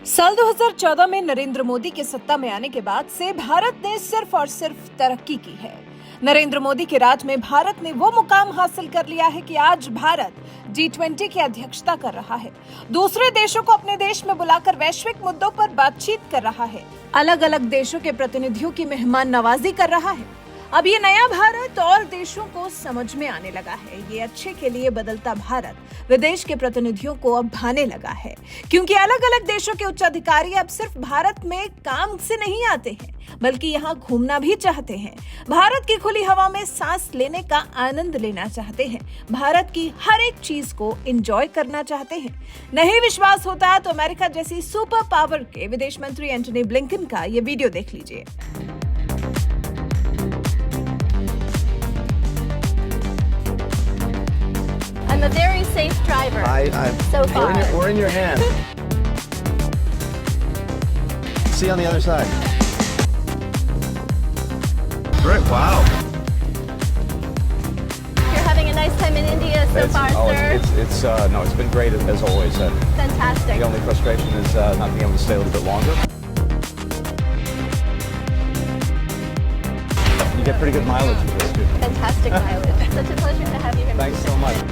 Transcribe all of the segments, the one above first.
साल 2014 में नरेंद्र मोदी के सत्ता में आने के बाद से भारत ने सिर्फ और सिर्फ तरक्की की है। नरेंद्र मोदी के राज में भारत ने वो मुकाम हासिल कर लिया है कि आज भारत G20 की अध्यक्षता कर रहा है। दूसरे देशों को अपने देश में बुलाकर वैश्विक मुद्दों पर बातचीत कर रहा है। अलग अलग देशों के प्रतिनिधियों की मेहमान नवाजी कर रहा है। अब ये नया भारत और देशों को समझ में आने लगा है। ये अच्छे के लिए बदलता भारत विदेश के प्रतिनिधियों को अब भाने लगा है, क्योंकि अलग अलग देशों के उच्च अधिकारी अब सिर्फ भारत में काम से नहीं आते हैं, बल्कि यहाँ घूमना भी चाहते हैं। भारत की खुली हवा में सांस लेने का आनंद लेना चाहते हैं। भारत की हर एक चीज को एंजॉय करना चाहते हैं। नहीं विश्वास होता तो अमेरिका जैसी सुपर पावर के विदेश मंत्री एंटनी ब्लिंकन का ये वीडियो देख लीजिए। I'm a very safe driver. So far. We're in your hand. See you on the other side. Great! Wow. You're having a nice time in India so far, sir. It's been great as always. Fantastic. The only frustration is not being able to stay a little bit longer. You get pretty good mileage with this too. Fantastic mileage. Such a pleasure to have you here. Thanks so much.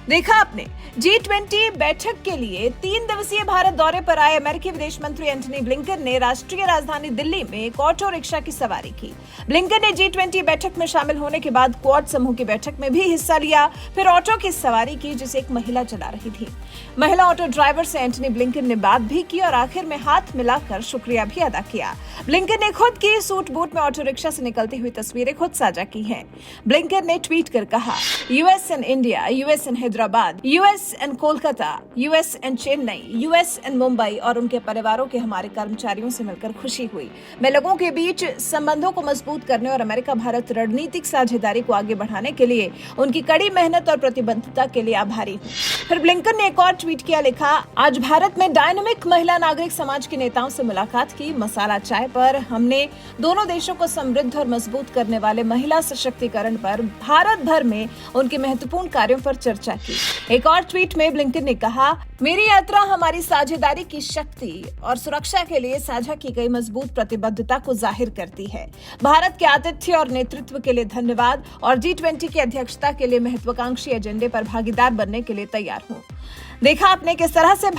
देखा आपने, G20 बैठक के लिए 3 दिवसीय भारत दौरे पर आए अमेरिकी विदेश मंत्री एंटनी ब्लिंकन ने राष्ट्रीय राजधानी दिल्ली में एक ऑटो रिक्शा की सवारी की। ब्लिंकन ने G20 बैठक में शामिल होने के बाद क्वाड समूह की बैठक में भी हिस्सा लिया, फिर ऑटो की सवारी की जिसे एक महिला चला रही थी। महिला ऑटो ड्राइवर से एंटनी ब्लिंकन ने बात भी की और आखिर में हाथ मिलाकर शुक्रिया भी अदा किया। ब्लिंकन ने खुद की सूट बूट में ऑटो रिक्शा से निकलती हुई तस्वीरें खुद साझा की हैं। ब्लिंकन ने ट्वीट कर कहा, US and India, US and Hyderabad, US and Kolkata, US and Chennai, US and Mumbai और उनके परिवारों के हमारे कर्मचारियों से मिलकर खुशी हुई। मैं लोगों के बीच संबंधों को मजबूत करने और अमेरिका भारत रणनीतिक साझेदारी को आगे बढ़ाने के लिए उनकी कड़ी मेहनत और प्रतिबद्धता के लिए आभारी हूँ। फिर ब्लिंकन ने एक और ट्वीट किया, लिखा, आज भारत में डायनामिक महिला नागरिक समाज के नेताओं से मुलाकात की। मसाला चाय पर हमने दोनों देशों को समृद्ध और मजबूत करने वाले महिला सशक्तिकरण पर भारत भर में उनके महत्वपूर्ण कार्यों पर चर्चा की। एक और ट्वीट में ब्लिंकन ने कहा, मेरी यात्रा हमारी साझेदारी की शक्ति और सुरक्षा के लिए साझा की गई मजबूत प्रतिबद्धता को जाहिर करती है। भारत के आतिथ्य और नेतृत्व के लिए धन्यवाद और G20 की अध्यक्षता के लिए महत्वाकांक्षी एजेंडे पर भागीदार बनने के लिए तैयार हूँ। देखा आपने किस तरह से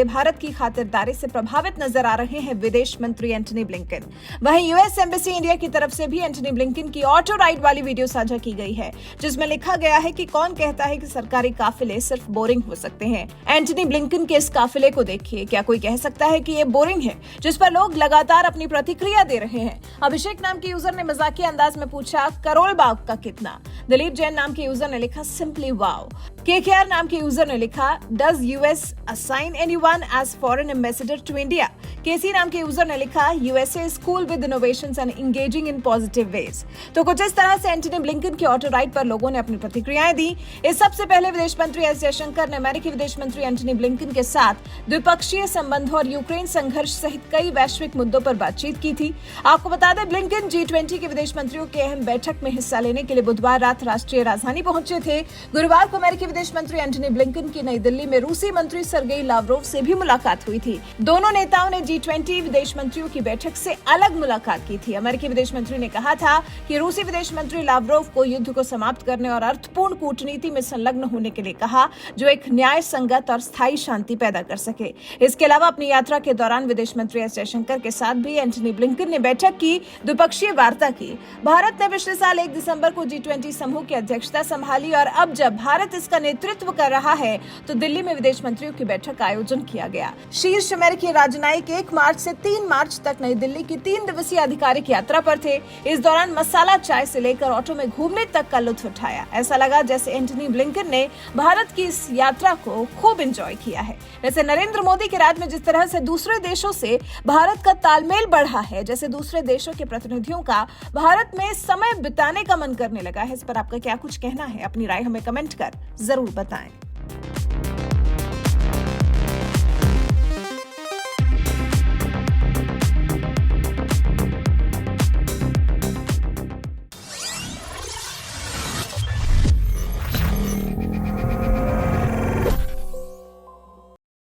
भारत की खातिरदारी से प्रभावित नजर आ रहे हैं विदेश मंत्री एंटनी ब्लिंकन। वहीं यूएस एम्बेसी इंडिया की तरफ से भी एंटनी ब्लिंकन की ऑटो राइड वाली वीडियो साझा की गई है, जिसमें लिखा गया है कि कौन कहता है कि सरकारी काफिले सिर्फ बोरिंग हो सकते हैं। एंटनी ब्लिंकन के इस काफिले को देखिए, क्या कोई कह सकता है कि ये बोरिंग है, जिस पर लोग लगातार अपनी प्रतिक्रिया दे रहे हैं। अभिषेक नाम के यूजर ने मजाकिया अंदाज में पूछा, करोल बाग का कितना। दिलीप जैन नाम के यूजर ने लिखा, सिंपली वाओ। केकेआर नाम के यूजर ने लिखा, does US assign anyone as foreign ambassador to India? केसी नाम के यूजर ने लिखा, USA is cool with innovations and engaging in positive ways। तो कुछ इस तरह से एंटनी ब्लिंकन की ऑटो राइड पर लोगों ने अपनी प्रतिक्रियाएं दी। इस सबसे पहले विदेश मंत्री एस जयशंकर ने अमेरिकी विदेश मंत्री एंटनी ब्लिंकन के साथ द्विपक्षीय संबंधों और यूक्रेन संघर्ष सहित कई वैश्विक मुद्दों पर बातचीत की थी। आपको बता दें, ब्लिंकन G20 के विदेश मंत्रियों के अहम बैठक में हिस्सा लेने के लिए बुधवार रात राष्ट्रीय राजधानी पहुंचे थे। गुरुवार को अमेरिकी विदेश मंत्री एंटनी ब्लिंकन की नई दिल्ली में रूसी मंत्री सर्गेई लावरोव से भी मुलाकात हुई थी। दोनों नेताओं ने G20 विदेश मंत्रियों की बैठक से अलग मुलाकात की थी। अमेरिकी विदेश मंत्री ने कहा था कि रूसी विदेश मंत्री लावरोव को युद्ध को समाप्त करने और अर्थपूर्ण कूटनीति में संलग्न होने के लिए कहा, जो एक न्याय संगत और स्थायी शांति पैदा कर सके। इसके अलावा अपनी यात्रा के दौरान विदेश मंत्री एस जयशंकर के साथ भी एंटनी ब्लिंकन ने बैठक की, द्विपक्षीय वार्ता की। भारत ने पिछले साल 1 दिसंबर को G20 समूह की अध्यक्षता संभाली और अब जब भारत इसका नेतृत्व कर रहा है तो दिल्ली में विदेश मंत्रियों की बैठक का आयोजन किया गया। शीर्ष अमेरिकी राजनयिक 1 मार्च से 3 मार्च तक नई दिल्ली की 3 दिवसीय आधिकारिक यात्रा पर थे। इस दौरान मसाला चाय से लेकर ऑटो में घूमने तक का लुत्फ उठाया। ऐसा लगा जैसे एंटनी ब्लिंकन ने भारत की इस यात्रा को खूब एंजॉय किया है। वैसे नरेंद्र मोदी के राज में जिस तरह से दूसरे देशों से भारत का तालमेल बढ़ा है, जैसे दूसरे देशों के प्रतिनिधियों का भारत में समय बिताने का मन करने लगा है, इस पर आपका क्या कुछ कहना है? अपनी राय हमें कमेंट कर जरूर बताएं।